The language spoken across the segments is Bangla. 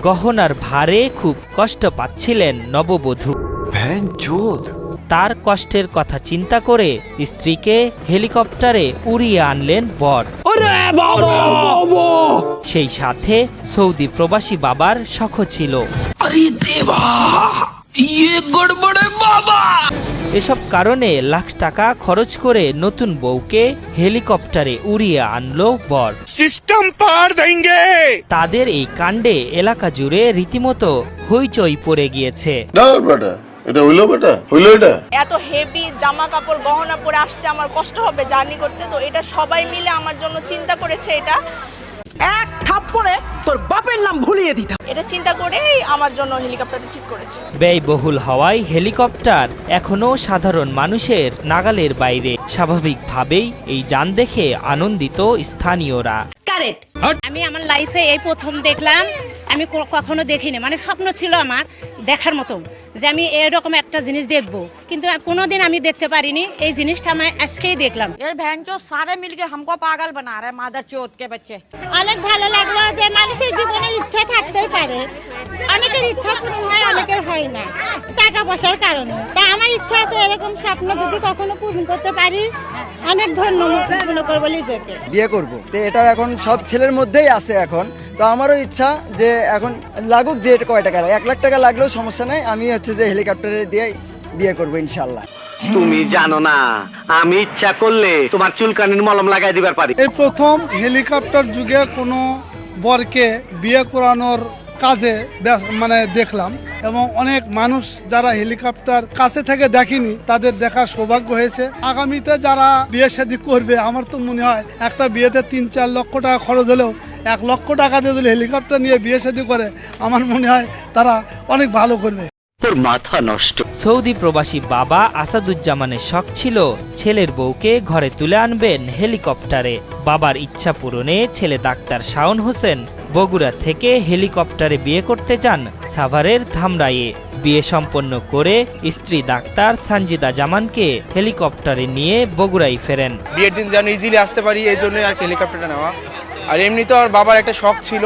গহনার ভারে খুব কষ্ট পাচ্ছিলেন নববধূ। তার কষ্টের কথা চিন্তা করে স্ত্রীকে হেলিকপ্টারে উড়িয়ে আনলেন বর। সেই সাথে সৌদি প্রবাসী বাবার শখ ছিল। এসব কারণে লাখ টাকা খরচ করে নতুন বউকে হেলিকপ্টারে উড়িয়ে আনলো বর। সিস্টেম পার দেंगे। তাদের এই কাণ্ডে এলাকা জুড়ে রীতিমতো হইচই পড়ে গিয়েছে। এত হেভি জামা কাপড় গহনা পরে আসতে আমার কষ্ট হবে জার্নি করতে, তো এটা সবাই মিলে আমার জন্য চিন্তা করেছে। এটা এক থাপ্পড়ে তোর বাপের নাম ভুলিয়ে দিতাম। এটা চিন্তা করেই আমার জন্য হেলিকপ্টারটা ঠিক করেছে। ব্যয়বহুল হওয়ায় হেলিকপ্টার এখনো সাধারণ মানুষের নাগালের বাইরে। স্বাভাবিকভাবেই এই যান দেখে আনন্দিত স্থানীয়রা। আমি আমার লাইফে এই প্রথম দেখলাম, আমি কখনো দেখিনি, মানে স্বপ্ন ছিল আমার দেখার মতো যে আমি এরকম একটা জিনিস দেখব, কিন্তু কোনোদিন আমি দেখতে পারিনি। এই জিনিসটা আমি আজকেই দেখলাম। ये बहनचोद सारे मिलके हमको पागल बना रहे मादरचोद के बच्चे। অনেক ভালো লাগলো যে মানুষের জীবনে ইচ্ছা থাকতেই পারে, অনেকের ইচ্ছা পূরণ হয়, অনেকের হয় না টাকা পয়সার কারণে। তা আমার ইচ্ছা আছে এরকম স্বপ্ন যদি কখনো পূরণ করতে পারি, অনেক ধন্যবাদ করবো নিজেকে। বিয়ে করব তো এটা এখন সব ছেলের মধ্যেই আছে এখন। তো আমারও ইচ্ছা যে এখন লাগুক যে কয় টাকা, 1 লাখ টাকা লাগলেও সমস্যা নাই, আমি হচ্ছে যে হেলিকপ্টারে দিয়ে বিয়ে করবো ইনশাল্লাহ। তুমি জানো না আমি ইচ্ছা করলে তোমার চুলকানির মলম লাগাই দিবার পারি। এই প্রথম হেলিকপ্টার যুগে কোনো বরকে বিয়ে করানোর কাজে মানে দেখলাম, এবং অনেক মানুষ যারা হেলিকপ্টার কাছে থেকে দেখেনি তাদের দেখার সৌভাগ্য হয়েছে। আগামীতে যারা বিয়ে শাদী করবে, আমার তো মনে হয় একটা বিয়েতে 3-4 লক্ষ টাকা খরচ হলেও 1 লক্ষ টাকা দিয়ে যদি হেলিকপ্টার নিয়ে বিয়ে শাদী করে, আমার মনে হয় তারা অনেক ভালো করবে। মাথা নষ্ট। সৌদি প্রবাসী বাবা আসাদুজ্জামানের শখ ছিল ছেলের বউকে ঘরে তুলে আনবেন হেলিকপ্টারে। বাবার ইচ্ছা পূরণে ছেলে ডাক্তার শাওন হোসেন বগুড়া থেকে হেলিকপ্টারে বিয়ে করতে যান সাভারের ধামরাইয়ে। বিয়ে সম্পন্ন করে স্ত্রী ডাক্তার সানজিদা জামানকে হেলিকপ্টারে নিয়ে বগুড়ায় ফেরেন। বিয়ের দিন যেন ইজিলি আসতে পারি এই জন্য আর হেলিকপ্টারটা নেওয়া। আর এমনিতে আমার বাবার একটা শখ ছিল,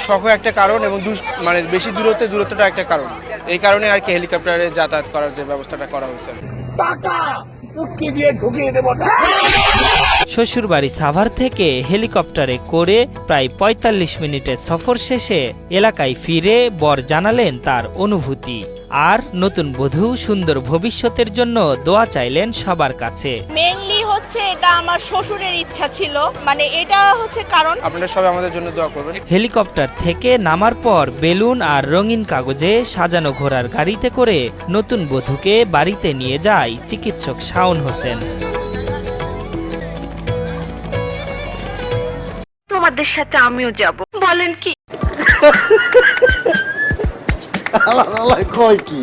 শখও একটা কারণ, এবং মানে বেশি দূরত্বটা একটা কারণ। এই কারণে আর কি হেলিকপ্টারে যাতায়াত করার যে ব্যবস্থাটা করা হয়েছে। শ্বশুরবাড়ি সাভার থেকে হেলিকপ্টারে করে প্রায় 45 মিনিটের সফর শেষে এলাকায় ফিরে বর জানালেন তার অনুভূতি। আর নতুন বধূ সুন্দর ভবিষ্যতের জন্য দোয়া চাইলেন সবার কাছে। মেইনলি হচ্ছে এটা আমার শ্বশুরের ইচ্ছা ছিল, মানে এটা হচ্ছে কারণ। আপনারা সবাই আমাদের জন্য দোয়া করবেন। হেলিকপ্টার থেকে নামার পর বেলুন আর রঙিন কাগজে সাজানো ঘোড়ার গাড়িতে করে নতুন বধূকে বাড়িতে নিয়ে যায় চিকিৎসক শাওন হোসেন। তোমাদের সাথে আমিও যাব, বলেন কি? কয় কি